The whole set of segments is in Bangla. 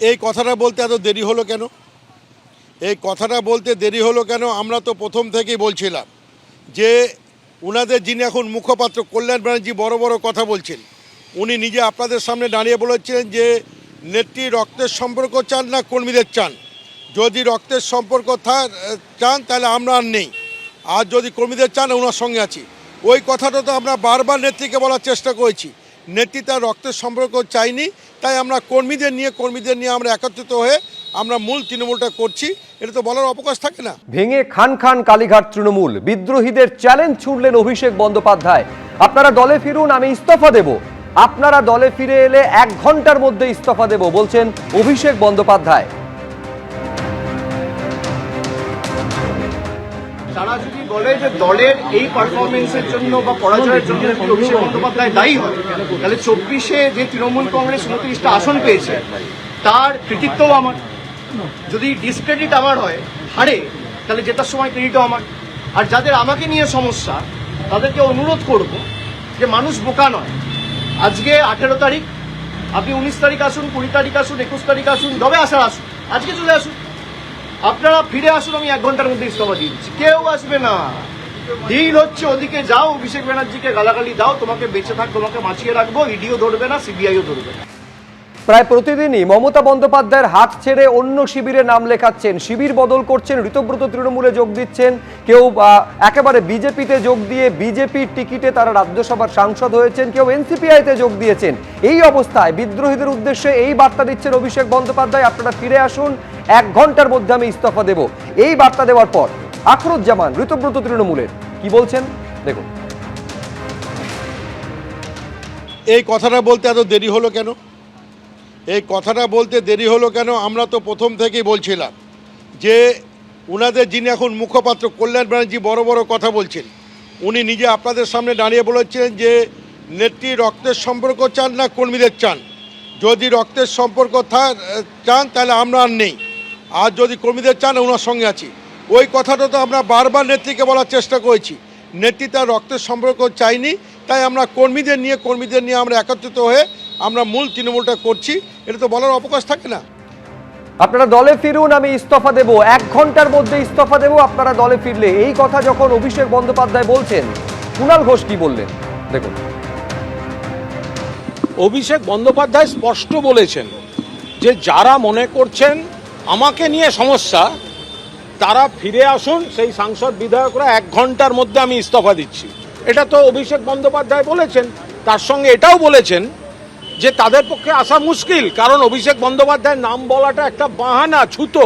এই কথাটা বলতে এত দেরি হলো কেন? এই কথাটা বলতে দেরি হলো কেন? আমরা তো প্রথম থেকেই বলছিলাম যে ওনাদের যিনি এখন মুখপাত্র কল্যাণ ব্যানার্জি বড় বড় কথা বলছেন, উনি নিজে আপনাদের সামনে দাঁড়িয়ে বলেছিলেন যে নেত্রী রক্তের সম্পর্ক চান না কর্মীদের চান। যদি রক্তের সম্পর্ক চান তাহলে আমরা আর নেই, আর যদি কর্মীদের চান ওনার সঙ্গে আছি। ওই কথাটা তো আমরা বারবার নেত্রীকে বলার চেষ্টা করেছি। নেত্রী তার রক্তের সম্পর্ক চাইনি, তাই আমরা কর্মীদের নিয়ে আমরা একত্রিত হয়ে আমরা মূল তৃণমূলটা করছি। এটা তো বলার অবকাশ থাকে না। ভেঙে খান খান কালীঘাট তৃণমূল, বিদ্রোহীদের চ্যালেঞ্জ ছুড়লেন অভিষেক বন্দ্যোপাধ্যায়। আপনারা দলে ফিরুন, আমি ইস্তফা দেব। আপনারা দলে ফিরে এলে 1 ঘন্টার মধ্যে ইস্তফা দেব বলছেন অভিষেক বন্দ্যোপাধ্যায়। তারা যদি বলে যে দলের এই পারফরমেন্সের জন্য বা পরাজয়ের জন্য অভিষেক বন্দ্যোপাধ্যায় দায়ী হয়, তাহলে 24-এ যে তৃণমূল কংগ্রেস 29টা আসন পেয়েছে তার কৃতিত্বও আমার। যদি ডিসক্রেডিট আমার হয়, হারে, তাহলে জেতার সময় ক্রেডিটও আমার। আর যাদের আমাকে নিয়ে সমস্যা তাদেরকে অনুরোধ করব যে মানুষ বোকা নয়। আজকে 18 তারিখ, আপনি 19 তারিখ আসুন, 20 তারিখ আসুন, 21 তারিখ আসুন, যবে আসার আসুন, আজকে চলে আসুন। আপনারা ফিরে আসুন, আমি 1 ঘন্টার মধ্যে ইস্তফা দিয়ে দিচ্ছি। কেউ আসবে না। ডিল হচ্ছে ওদিকে যাও, অভিষেক ব্যানার্জিকে গালাগালি দাও, তোমাকে বেঁচে থাক, তোমাকে বাঁচিয়ে রাখবো, ইডিও ধরবে না, সিবিআইও ধরবে না। প্রায় প্রতিদিনই মমতা বন্দ্যোপাধ্যায়ের হাত ছেড়ে অন্য শিবিরে নাম লেখাচ্ছেন, শিবির বদল করছেন, ঋতব্রত তৃণমূলে যোগ দিচ্ছেন, কেউ একেবারে বিজেপিতে যোগ দিয়ে বিজেপির টিকিটে তারা রাজ্যসভার সাংসদ হয়েছেন, কেউ এনসিপিআইতে যোগ দিয়েছেন। এই অবস্থায় বিদ্রোহীদের উদ্দেশ্যে এই বার্তা দিচ্ছেন অভিষেক বন্দ্যোপাধ্যায়, আপনারা ফিরে আসুন, 1 ঘন্টার মধ্যে আমি ইস্তফা দেব। এই বার্তা দেওয়ার পর আখরুজ্জামান জামান ঋতব্রত তৃণমূলের কি বলছেন দেখুন। এই কথাটা বলতে এত দেরি হলো কেন? এই কথাটা বলতে দেরি হলো কেন? আমরা তো প্রথম থেকেই বলছিলাম যে ওনাদের যিনি এখন মুখপাত্র কল্যাণ ব্যানার্জি বড় বড় কথা বলছেন, উনি নিজে আপনাদের সামনে দাঁড়িয়ে বলেছিলেন যে নেত্রী রক্তের সম্পর্ক চান না কর্মীদের চান। যদি রক্তের সম্পর্ক চান তাহলে আমরা আর নেই, আর যদি কর্মীদের চান ওনার সঙ্গে আছি। ওই কথাটা তো আমরা বারবার নেত্রীকে বলার চেষ্টা করেছি। নেত্রী তার রক্তের সম্পর্ক চাইনি, তাই আমরা কর্মীদের নিয়ে আমরা একত্রিত হয়ে আমরা মূল তৃণমূলটা করছি। এটা তো বলার অবকাশ থাকে না। আপনারা দলে ফিরুন, আমি ইস্তফা দেব, 1 ঘন্টার মধ্যে ইস্তফা দেব আপনারা দলে ফিরলে। এই কথা যখন অভিষেক বন্দ্যোপাধ্যায় বলছেন, কুণাল ঘোষ কি বললেন দেখুন। অভিষেক বন্দ্যোপাধ্যায় স্পষ্ট বলেছেন যে যারা মনে করছেন আমাকে নিয়ে সমস্যা তারা ফিরে আসুন, সেই সাংসদ বিধায়করা 1 ঘন্টার মধ্যে আমি ইস্তফা দিচ্ছি। এটা তো অভিষেক বন্দ্যোপাধ্যায় বলেছেন। তার সঙ্গে এটাও বলেছেন যে তাদের পক্ষে আসা মুশকিল, কারণ অভিষেক বন্দ্যোপাধ্যায়ের নাম বলাটা একটা বাহানা, ছুতো।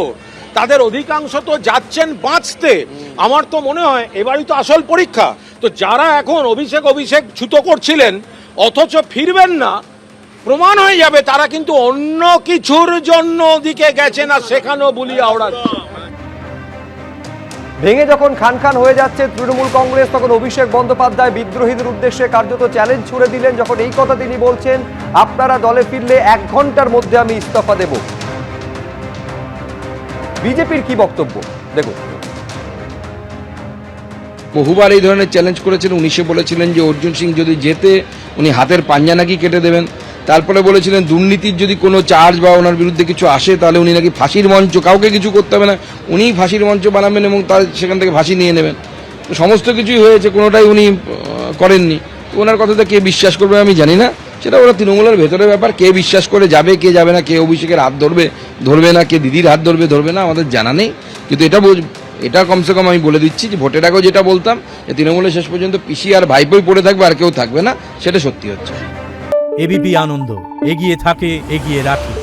তাদের অধিকাংশ তো যাচ্ছেন বাঁচতে। আমার তো মনে হয় এবারই তো আসল পরীক্ষা। তো যারা এখন অভিষেক ছুতো করছিলেন অথচ ফিরবেন না, প্রমাণ হয়ে যাবে তারা কিন্তু অন্য কিছুর জন্য ওদিকে গেছেন আর সেখানেও বুলি আওড়াচ্ছে। ভেঙে যখন খান খান হয়ে যাচ্ছে তৃণমূল কংগ্রেস, তখন অভিষেক বন্দ্যোপাধ্যায় বিদ্রোহীদের উদ্দেশ্যে কার্যত চ্যালেঞ্জ ছুড়ে দিলেন, যখন এই কথা তিনি বলছেন আপনারা দলে ফিরলে 1 ঘন্টার মধ্যে আমি ইস্তফা দেব। বিজেপির কি বক্তব্য দেখুন। বহুবার এই ধরনের চ্যালেঞ্জ করেছেন। 19-এ বলেছিলেন যে অর্জুন সিং যদি জেতে উনি হাতের পাঞ্জা নাকি কেটে দেবেন। তারপরে বলেছিলেন দুর্নীতির যদি কোনো চার্জ বা ওনার বিরুদ্ধে কিছু আসে তাহলে উনি নাকি ফাঁসির মঞ্চ, কাউকে কিছু করতে হবে না, উনিই ফাঁসির মঞ্চ বানাবেন এবং তার সেখান থেকে ফাঁসি নিয়ে নেবেন। সমস্ত কিছুই হয়েছে, কোনোটাই উনি করেননি। ওনার কথাটা কে বিশ্বাস করবে আমি জানি না, সেটা ওরা তৃণমূলের ভেতরের ব্যাপার। কে বিশ্বাস করে যাবে, কে যাবে না, কে অভিষেকের হাত ধরবে না, কে দিদির হাত ধরবে না, আমাদের জানা নেই। কিন্তু এটা কমসে কম আমি বলে দিচ্ছি যে ভোটের আগেও যেটা বলতাম যে তৃণমূলের শেষ পর্যন্ত পিসি আর ভাইপোই পড়ে থাকবে, আর কেউ থাকবে না, সেটা সত্যি হচ্ছে। এবিপি আনন্দ, এগিয়ে থাকে, এগিয়ে রাখে।